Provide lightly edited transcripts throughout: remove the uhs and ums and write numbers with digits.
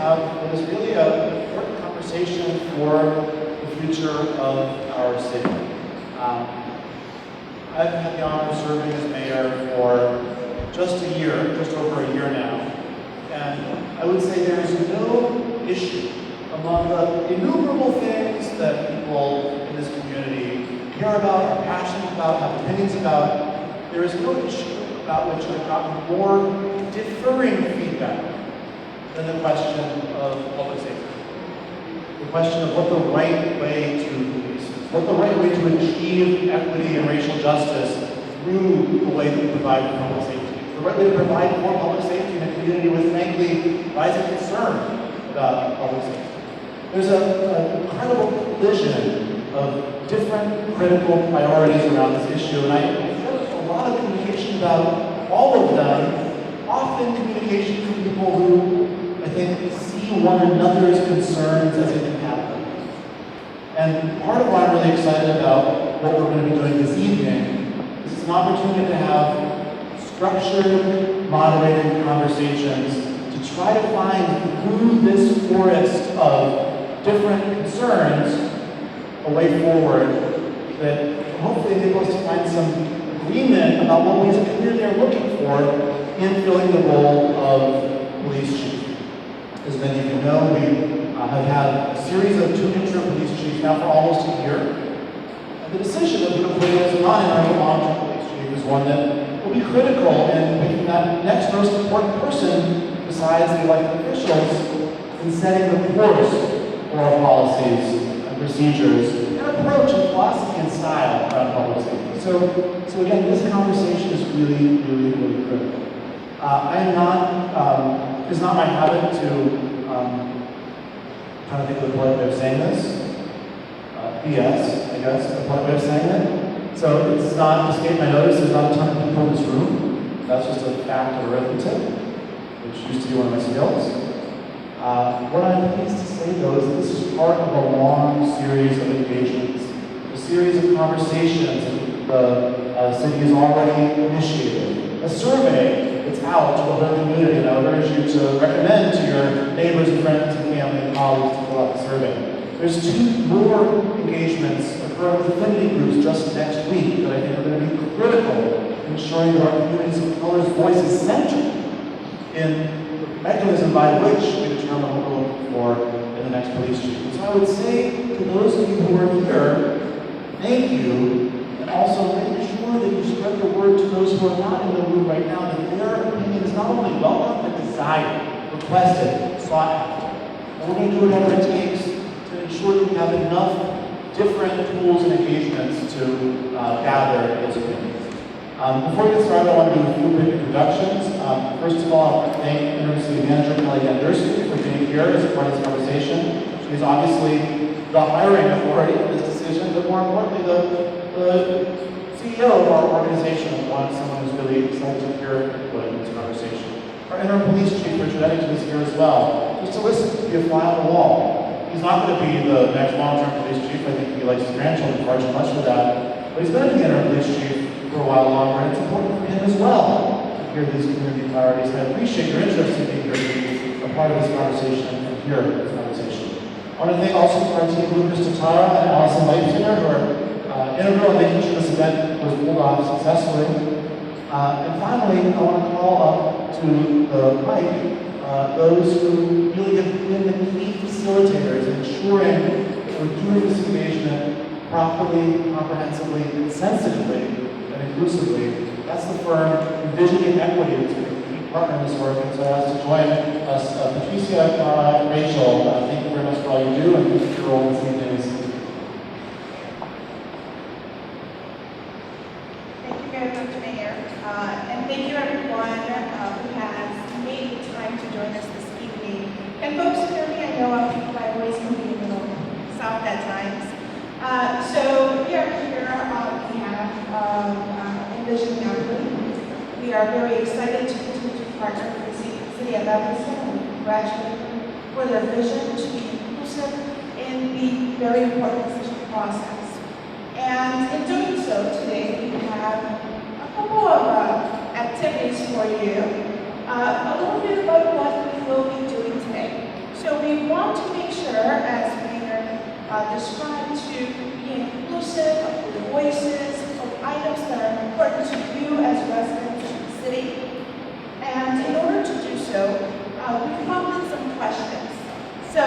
have what is really an important conversation for the future of our city. I've had the honor of serving as mayor for just a year, just over a year now, and I would say there is no issue among the innumerable things that people in this community care about, are passionate about, have opinions about. There is no issue about which I've gotten more differing feedback than the question of public safety. The question of what the right way to police is, what the right way to achieve equity and racial justice through the way that we provide for public safety. The right way to provide more public safety in a community with, frankly, rising concern about public safety. There's an incredible collision of different critical priorities around this issue, and I feel there's a lot of communication about all of them, often communication from people who, I think, see one another's concerns as incompatible. And part of why I'm really excited about what we're going to be doing this evening is it's an opportunity to have structured, moderated conversations to try to find through this forest of different concerns a way forward that hopefully enable us to find some agreement about what we as a community are looking for in filling the role of police chief. As many of you know, we have had a series of 2 interim police chiefs now for almost a year. And the decision of who to put in as a non-interim long-term police chief is one that will be critical in picking that next most important person besides the elected officials in setting the course for our policies and procedures, and approach and philosophy and style around public safety. So again, this conversation is really critical. I am not, it's not my habit to, trying to think of the polite way of saying this, BS, I guess, the polite way of saying it. So it's not, escape my notice, there's not a ton of people in this room. That's just a fact of arithmetic, which used to be one of my skills. What I'm pleased to say, though, is that this is part of a long series of engagements, a series of conversations that the city has already initiated. A survey that's out to the whole community, and I would urge you to recommend to your neighbors and friends and family and colleagues to fill out the survey. There's 2 more engagements occurring with affinity groups just next week that I think are going to be critical in ensuring that our communities of color's voice is centered in mechanism by which we determine what we're looking for in the next police chief. So I would say to those of you who are here, thank you, and also make sure that you spread the word to those who are not in the room right now that their opinion is not only welcome, but desired, requested, sought after. And we're going to do whatever it takes to ensure that we have enough different tools and engagements to gather those opinions. Before we get started, I want to do a few quick introductions. First of all, I want to thank Interim City Manager Kelly Gandersky for being here as part of this conversation. She's obviously the hiring authority for this decision, but more importantly, the CEO of our organization wanted someone who's really excited to hear input in this conversation. Our Interim Police Chief, Richard Eddington, is here as well, just to listen, to be a fly on the wall. He's not going to be the next long-term police chief. I think he likes his grandchildren far too much for that. But he's going to be Interim Police Chief for a while longer, and it's important for him as well to hear these community priorities. And I appreciate your interest in being here to be a part of this conversation and hear this conversation. I want to thank also our team, Lucas Tatara and Allison Leipziger, who are integral in making sure this event was pulled off successfully. And finally, I want to call up to the mic those who really have been the key facilitators in ensuring that we're doing this engagement properly, comprehensively, sensitively, inclusively. That's the firm Envisioning Equity that's been a key partner in this work. And so I asked to join us, Patricia, Cara, and Rachel. Thank you very much for all you do, and thank you for your role this evening. Thank you very much, Mayor. And thank you everyone who has made the time to join us this evening. And folks who know me, I know my voice can be a little soft at times. So we are here on behalf of Envisioning Equity. We are very excited to continue to partner with the City of Evanston and congratulate them for their vision to be inclusive in the very important decision process. And in doing so, today we have a couple of activities for you. A little bit about what we will be doing today. important to you as residents of the city. And in order to do so, we prompted some questions. So,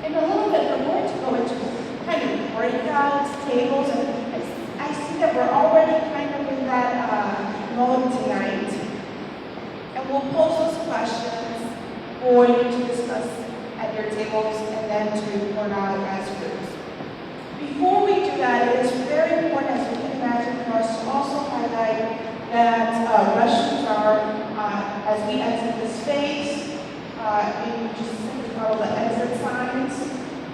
in a little bit, we're going to go into kind of breakouts, tables, and I see that we're already kind of in that mode tonight. And we'll pose those questions for you to discuss at your tables and then to point out as groups. Before we do that, it is very important, as you can imagine, for us to also highlight that restrooms are, as we exit the space, you just simply follow the exit signs.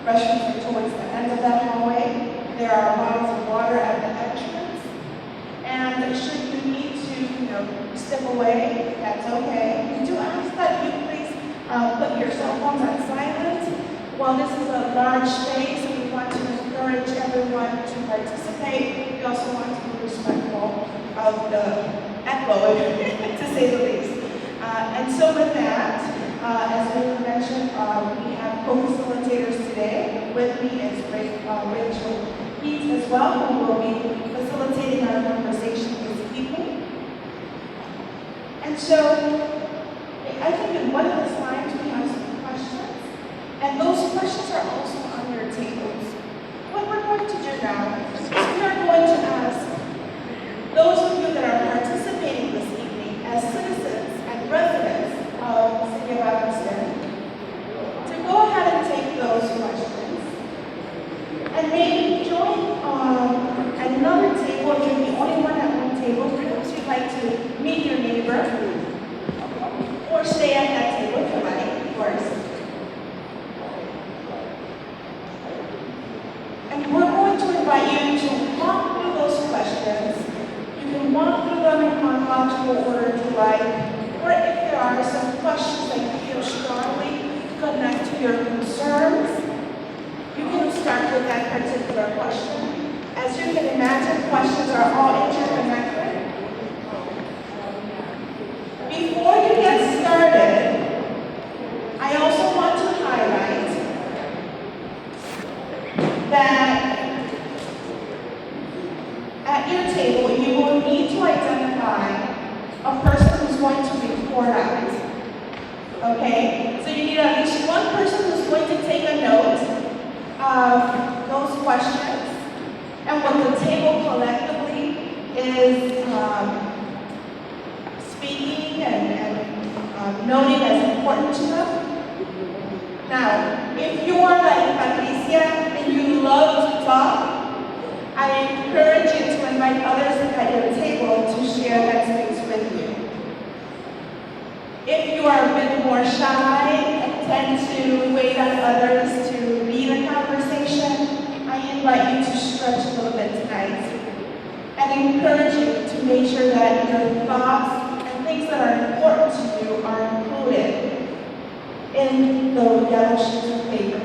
Restrooms are towards the end of that hallway. There are bottles of water at the entrance. And should you need to, step away, that's okay. We do ask that you please put your cell phones on silent. While this is a large space, we want to encourage everyone to participate. We also want to be respectful of the echo, to say the least. And so with that, as we mentioned, we have co-facilitators today. With me is Rachel Heath as well, who will be facilitating our conversation this evening. And so, I think in one of the slides we have some questions, and those questions are also on your tables. What we're going to do now is we are going to ask those of you that are participating this evening as citizens and residents of the City of Evanston to go ahead and take those questions and maybe join another table if you're the only one at one table. Perhaps you'd like to meet your neighbor or stay at that table if you like, of course. And we're going to invite you to walk through those questions. You can walk through them in chronological order if you like, or if there are some questions that you feel strongly connect to your concerns, you can start with that particular question. As you can imagine, questions are all interconnected. Before you get started, I also want to highlight that at your table, you will need to identify a person who's going to report out. Okay? So you need at least one person who's going to take a note of those questions and what the table collectively is speaking and noting as important to them. Now, if you are like Patricia and you love to talk, I encourage you to invite others at your table to share that space with you. If you are a bit more shy and tend to wait on others to lead a conversation, I invite you to stretch a little bit tonight and encourage you to make sure that your thoughts and things that are important to you are included in the yellow sheets of paper.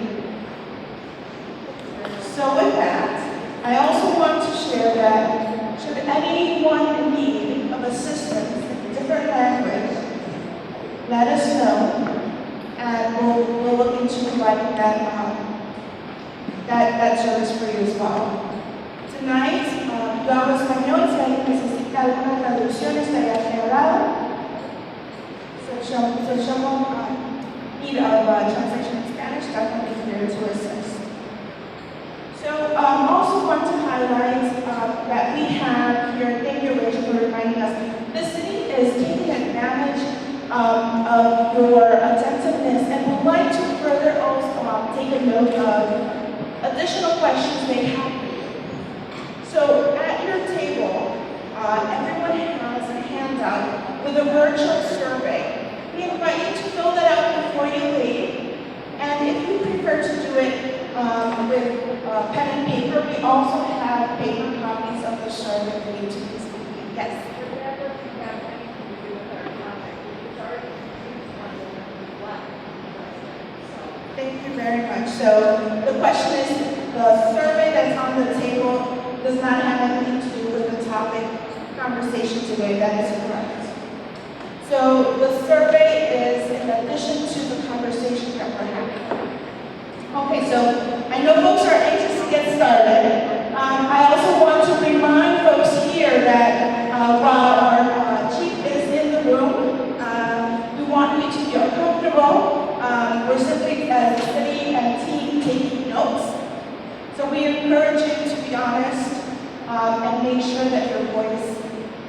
So with that, I also want to share that should anyone in need of assistance in a different language, let us know, and we'll look into providing that service for you as well. Tonight, yo hablo español, si alguien necesita alguna traducción estaría quebrado. So someone need of translation in Spanish, definitely here to assist. So also want to highlight that we have here, thank you Rachel for reminding us, the city is taking advantage of your attentiveness and would like to further also take a note of additional questions they have. So at your table, everyone has a handout with a virtual survey. We invite you to fill that out before you leave. And if you prefer to do it with pen and paper, we also have paper copies of the survey for you to use. Yes? Thank you very much. So the question is, the survey that's on the table does not have anything to do with the topic conversation today. That is correct. So the survey is in addition to the conversation that we're having. Okay, so I know folks are anxious to get started. I also want to remind folks here that we're simply, as a city and team, taking notes. So we encourage you to be honest and make sure that your voice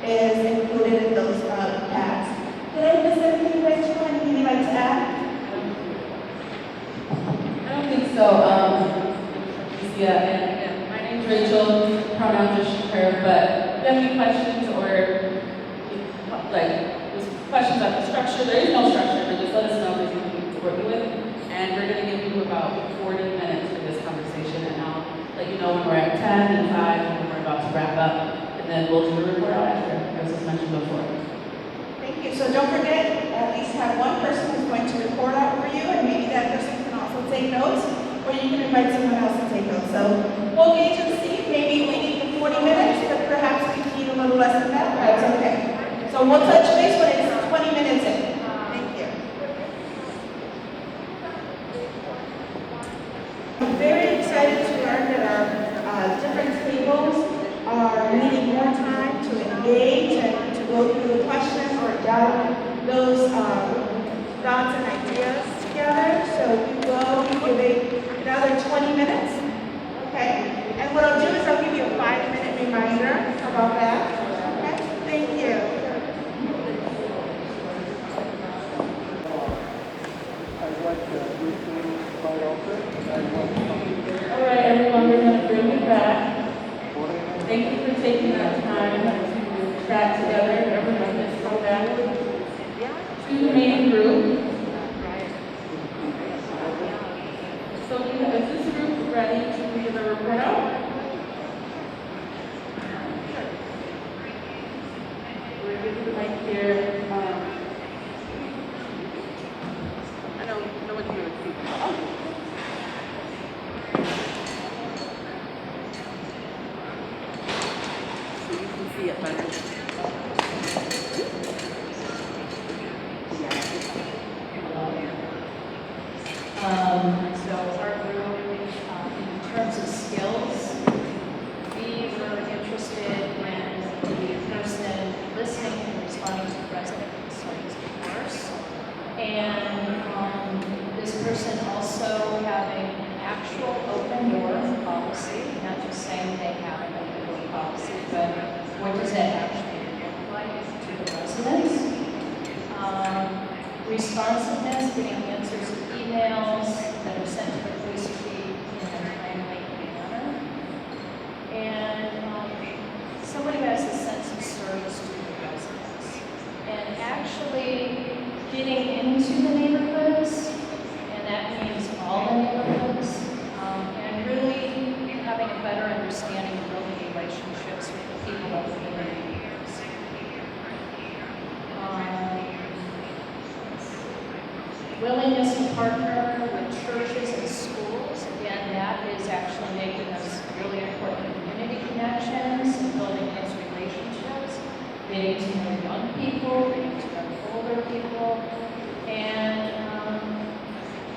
is included in those pads. Did I miss anything, Rachel? Anything you'd like to add? I don't think so. Yeah, and my name's Rachel, pronouns are she, her, but if you have any questions or there's questions about the structure, there is no structure, but just let us know if there's anything to work with. And we're going to give you about 40 minutes for this conversation, and I'll let you know when we're at 10 and 5 and when we're about to wrap up, and then we'll do the report out after, as was mentioned before. Thank you. So don't forget, at least have one person who's going to report out for you, and maybe that person can also take notes, or you can invite someone else to take notes. So we'll gauge and see. Maybe we need the 40 minutes, but perhaps we need a little less than that. That's okay. So we'll touch base when it's 20 minutes in. Thank you. I'm very excited to learn that our different tables are needing more time to engage and to go through the questions or gather those thoughts and ideas together. So we will give another 20 minutes. Okay? And what I'll do is I'll give you a 5-minute reminder about that. Okay? Thank you. I'd like to briefly invite All right, everyone, we're going to bring you back. Thank you for taking that time to track together everyone that's come back to the main group. So is this group ready to give a report out? We're going to mic here. I don't know what you're going to see. So you can see it better. So our group, in terms of skills, we were interested in the person listening and responding to resident concerns first. And this person also having an actual open door policy, not just saying they have an open door policy, but what does that actually look like to the residents? Responsiveness, getting answers to emails that are sent to the police chief in a timely manner. And somebody who has a sense of service to the residents. And actually getting into the neighborhoods, and that means all the neighborhoods, and really having a better understanding of building relationships with the people of the community. Willingness to partner with churches and schools. Again, that is actually making us really important community connections and building those relationships, getting to know young people, getting to know older people. And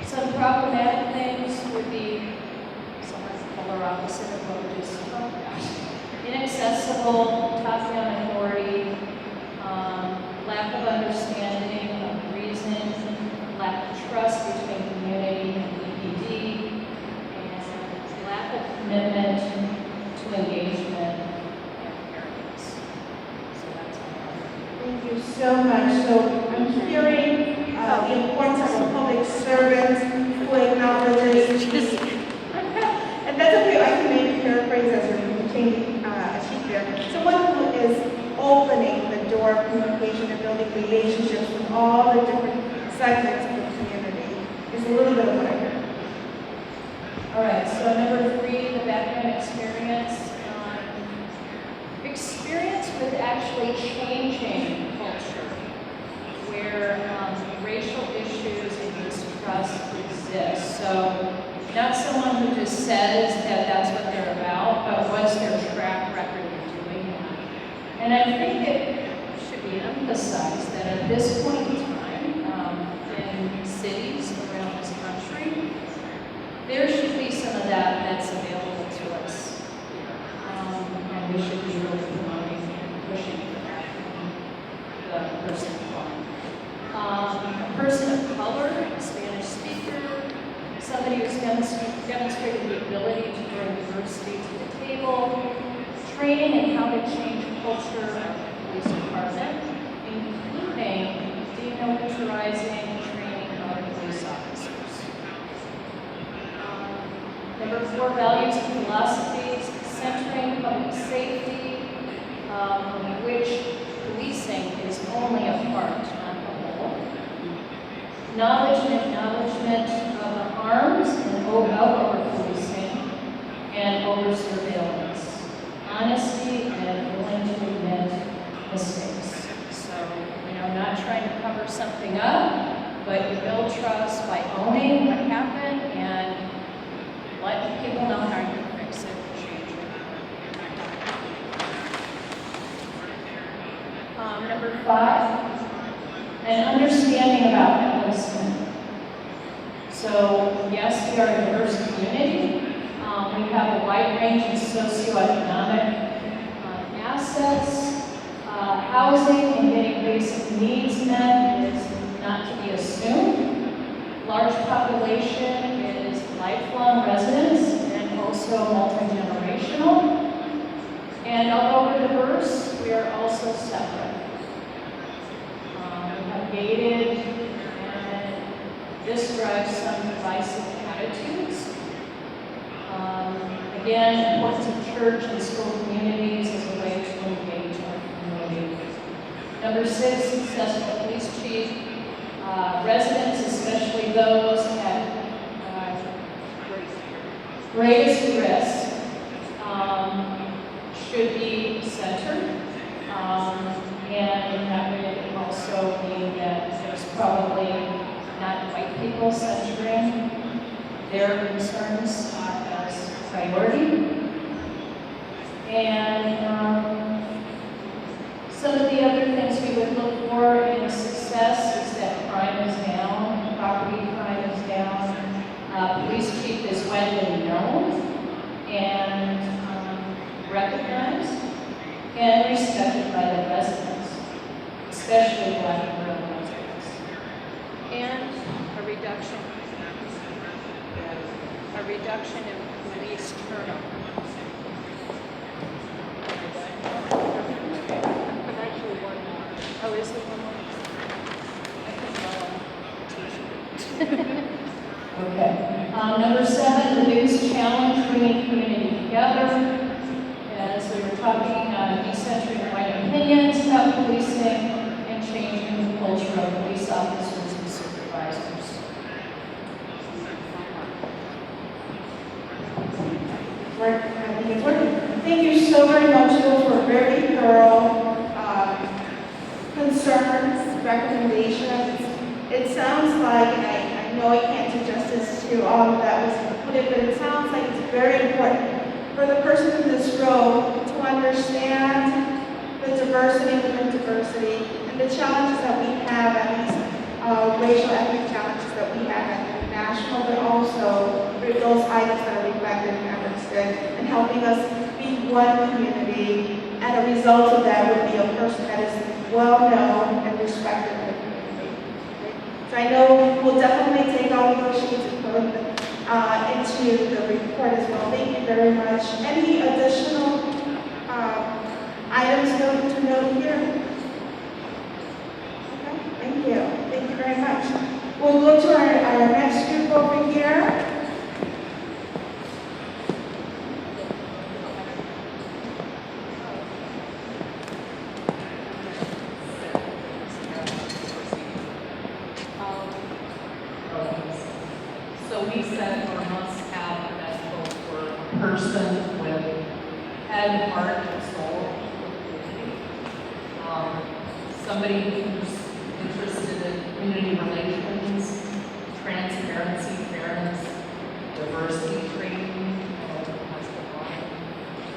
some problematic things would be somewhat the polar opposite of what we just spoke about. Inaccessible, top-down authority, lack of understanding of reason, lack of trust between community and EPD, and lack of commitment to engagement and awareness. So that's all. Thank you so much. So I'm hearing the importance of a public servant who acknowledges and that's okay, I can maybe paraphrase as you're changing a sheet there. Someone who is opening the door of communication and building relationships with all the different segments of the community is a little bit of what I heard. All right, so number 3, the background experience. Experience with actually changing culture, where racial issues and mistrust exist. So not someone who just says that that's what they're about, but what's their track record of doing that. And I think it should be emphasized that at this point in time, in cities around this country, there should be some of that that's available to us. And we should be really promoting and pushing for that from the person of color. A person of color, Spanish speaker, demonstrated the ability to bring diversity to the table, training and how to change culture of the police department, including demilitarizing training our police officers. Number 4, values and philosophies, centering public safety, in which policing is only a part, not the whole. Knowledge and acknowledgement of the harms and over policing and over surveillance. Honesty and willing to admit mistakes. So, not trying to cover something up, but you build trust by owning what happened and letting people know how you can fix it and change it. Number 5, an understanding about enlistment. So, yes, we are a diverse community. We have a wide range of socioeconomic assets. Housing and getting basic needs met is not to be assumed. Large population is lifelong residents and also multi-generational. And although we're diverse, we are also separate. We have gated, and this drives some divisive attitudes. Again, importance of church and school communities as a way to engage our community. Number 6, successful police chief. Residents, especially those at greatest risk, should be centered. And that would also mean that there's probably not white people centering their concerns as priority. And some of the other things we would look for in success is that crime is down, property crime is down, police chief is widely known and recognized and respected by the residents, especially Black and brown residents. And a reduction in police turnover. Actually, one more. Oh, is there one more? I can draw a t-shirt. Okay. Number 7, the biggest challenge, bringing community together. As we were talking, decentering right opinions about policing and changing the culture of police officers and supervisors. Right, I think it's working. Thank you so very much. Those were very thorough concerns, recommendations. It sounds like, and I know I can't do justice to all of that was included, but it sounds like it's very important for the person in this row to understand the diversity within diversity and the challenges that we have, at least racial ethnic challenges that we have at the national, but also those items that are reflected in Evanston, and helping us be one community. And a result of that would be a person that is well known and respected in the community. So I know we'll definitely take all of those sheets and put them into the report as well. Thank you very much. Any additional items to note here? Okay, thank you. Thank you very much. We'll go to our next group over here. So we said we must have a medical for a person with head, heart, and soul. Somebody who's interested in community relations, transparency, fairness, diversity training,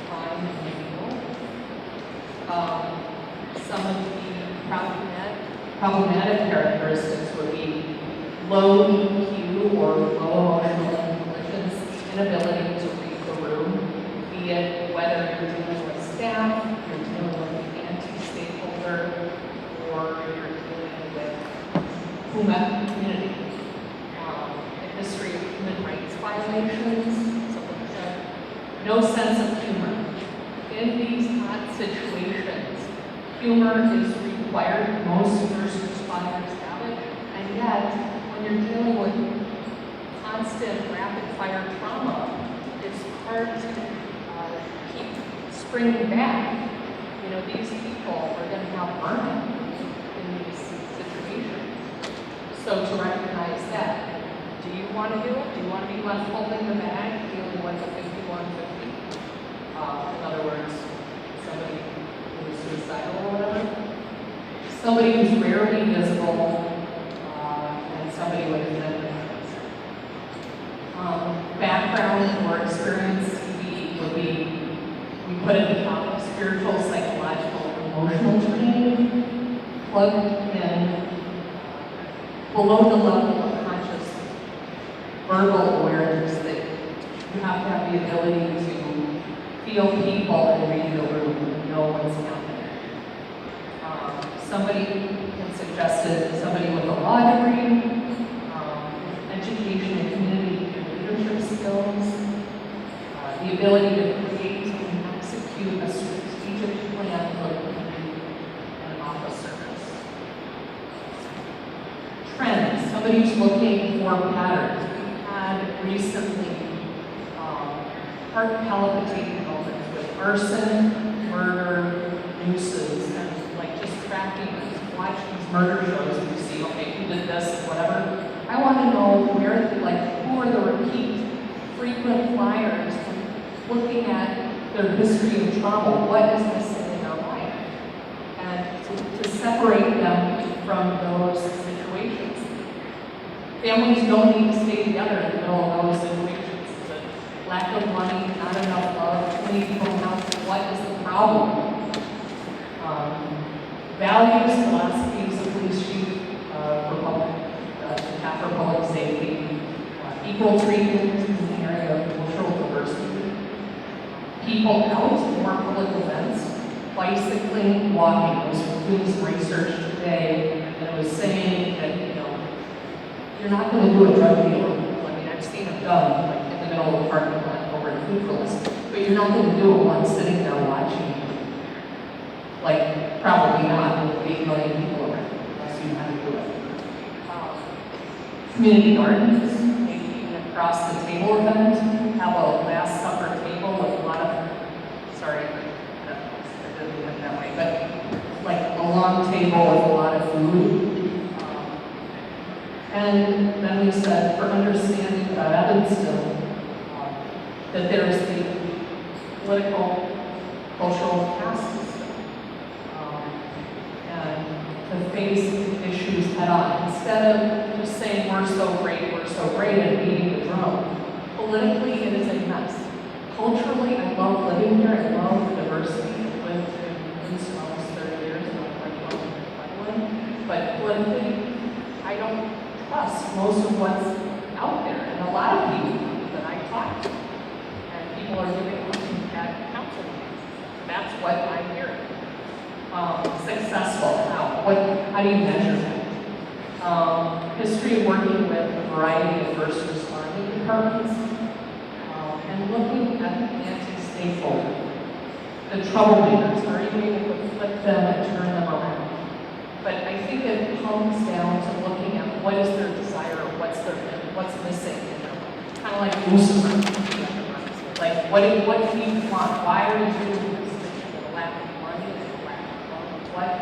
crime and legal. Some of the problematic characteristics would be low EQ or low emotional intelligence, inability to read the room, be it whether you're dealing with staff, you're dealing with an anti-stakeholder, or you're dealing with whomever community. A history of human rights violations, violations, no sense of humor. In these hot situations, humor is required. Most first responders have it, and yet, when you're dealing with constant rapid-fire trauma, it's hard to keep springing back. You know, these people are going to have burnout in these situations. So to recognize that, do you want to do it? Do you want to be left holding the bag, dealing with a 5150? In other words, somebody who is suicidal or whatever. Somebody who's rarely visible, and somebody with mental background or experience would be, we put at the top, spiritual, psychological, emotional training, plugged in below the level of conscious verbal awareness that you have to have the ability to feel people and read the room and know what's happening. Somebody had suggested somebody with a law degree, education and community and leadership skills, the ability to create and execute a strategic plan for the community and officers. Trends, somebody who's looking for patterns. We had recently heart palpitating moments with arson, murder, nooses, and like just tracking this. Watch these murder shows and you see, okay, who did this, whatever. I want to know where, like, who are the repeat, frequent flyers, and looking at their history of trauma. What is missing in their life? And to separate them from those situations. Families don't need to stay together in the middle of those situations. It's a lack of money, not enough love, too many people in the house. What is the problem? Values, philosophies of police chief, for public safety, equal treatment in the area of cultural diversity, people out, more public events, bicycling, walking. I was doing some research today, and it was saying that, you know, you're not going to do a drug deal. I mean, I've seen it done, like in the middle of the parking lot over at Food, but you're not going to do it while sitting there watching. Like, probably not with 8 million people around, unless you know how to do it. Community gardens, maybe even across the table event, have a Last Supper table with a lot of, sorry, I didn't mean it that way, but like a long table with a lot of food. And then we said, for understanding about Evanston, that there's the political, cultural caste system, and to face issues head on. Instead of just saying we're so great, and beating the drum. Politically, it is a mess. Culturally, I love living here. I love the diversity. I've lived in Houston almost 30 years, and I'm like, well, but politically, I don't trust most of what's out there. And a lot of people that I talk to, and people are giving up at council meetings. That's what I'm hearing. Successful, how do you measure that? History of working with a variety of first responding departments, and looking at the anti-stakeholder, the troublemakers. Are you able to flip them and turn them around? But I think it comes down to looking at what is their desire, what's missing in their life. Kind of like Lucifer. Like, what do you want? Why are you doing this? The lack of money, the lack of love,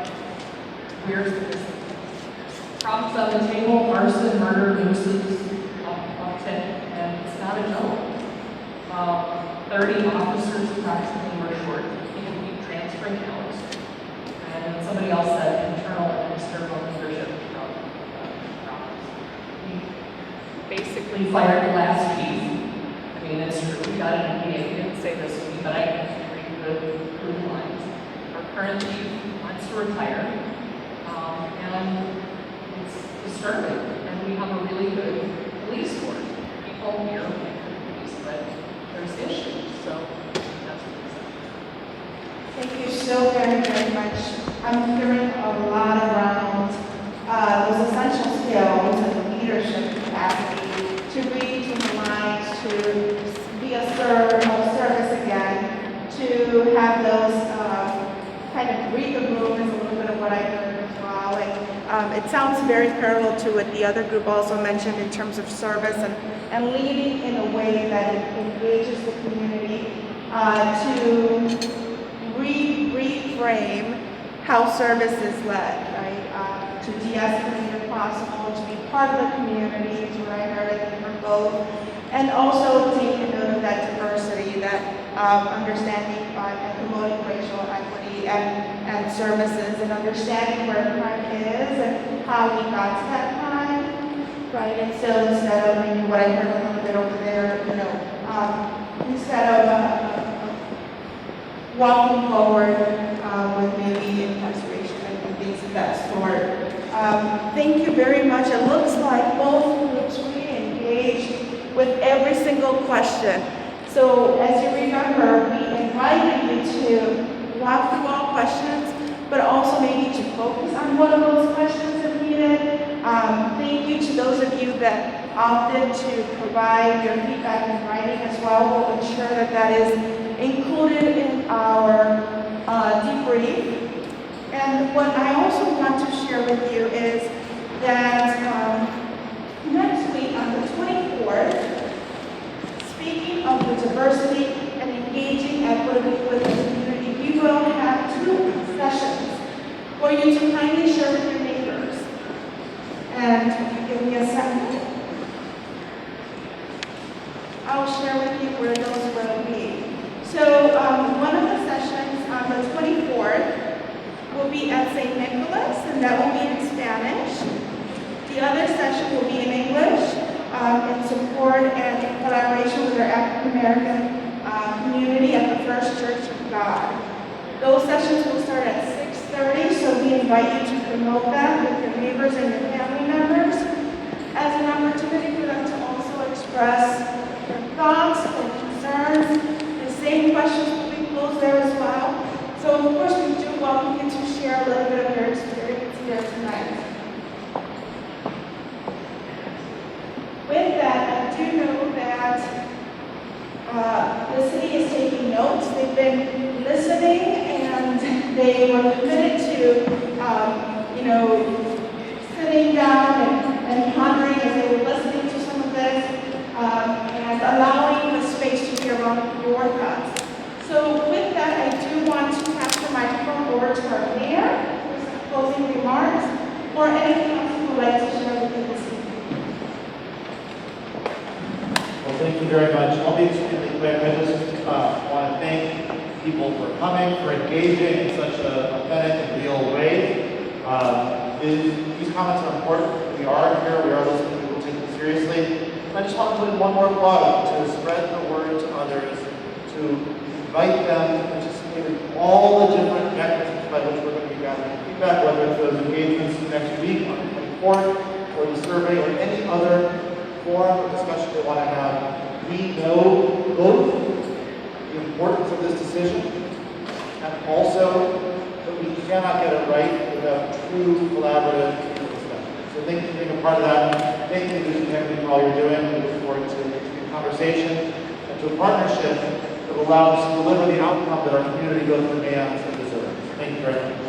where's the business? Problems on the table, arson, murder, nooses, up 10, and it's not a joke. 30 officers approximately were short. People keep transferring out. And then somebody else said internal and external leadership problems. We basically fired the last chief. I mean, it's true. We got an NDA. He didn't say this to me, but I can read the proof lines. Our current chief wants to retire. And it's disturbing. And we have a really good police force. People here like the police, but there's issues. So that's what it is. Thank you so very, very much. I'm hearing a lot around those essential skills and leadership capacity to read, to mind, to be a service again, to have those kind of read the room is a little bit of what I heard as well. And it sounds very parallel to what the other group also mentioned in terms of service and leading in a way that it engages the community to reframe how service is led, right? To de-escalate if possible, to be part of the community is what I heard, I think from both. And also taking note of that diversity, that understanding and promoting racial equity and services, and understanding where crime is and how we got to that crime, right? And so instead of maybe what I heard a little bit over there, instead of walking forward with maybe incarceration and things of that sort. Thank you very much. It looks like both groups really engaged with every single question. So as you remember, we invited you to walk through all questions, but also maybe to focus on one of those questions if needed. Thank you to those of you that opted to provide your feedback in writing as well. We'll ensure that that is included in our debrief. And what I also want to share with you is that next week on the 24th, speaking of the diversity and engaging equitably with the community, we will have 2 sessions for you to kindly share with your neighbors. And if you give me a second, I'll share with you where those will be. So one of the sessions on the 24th will be at St. Nicholas, and that will be in Spanish. The other session will be in English, in support and in collaboration with our African American community at the First Church of God. Those sessions will start at 6:30, so we invite you to promote that with your neighbors and your family members as an opportunity for them to also express their thoughts, their concerns. The same questions will be posed there as well. So of course we do welcome you to share a little bit of your experience here tonight. With that, I do know that the city is taking notes. They've been listening and they were committed to, sitting down and pondering as they were listening to some of this and allowing the space to be around your thoughts. So with that, I do want to pass the microphone over to our mayor for some closing remarks or anything else you would like to share with me this evening. Well, thank you very much. I'll be extremely quick. I just want to thank people for coming, for engaging in such an authentic and real way. These comments are important. We are here. We are listening. We will take them seriously. And I just want to put in one more plug to spread the word to others, to invite them to participate in all the different mechanisms by which we're going to be gathering feedback, whether it's those engagements next week on the 24th, or the survey, or any other forum or discussion they want to have. We know both the importance of this decision and also that we cannot get it right without true collaborative discussion. So thank you for being a part of that. Thank you, Lucy Kennedy, for all you're doing. We look forward to a conversation and to a partnership that will allow us to deliver the outcome that our community both demands and deserves. Thank you very much.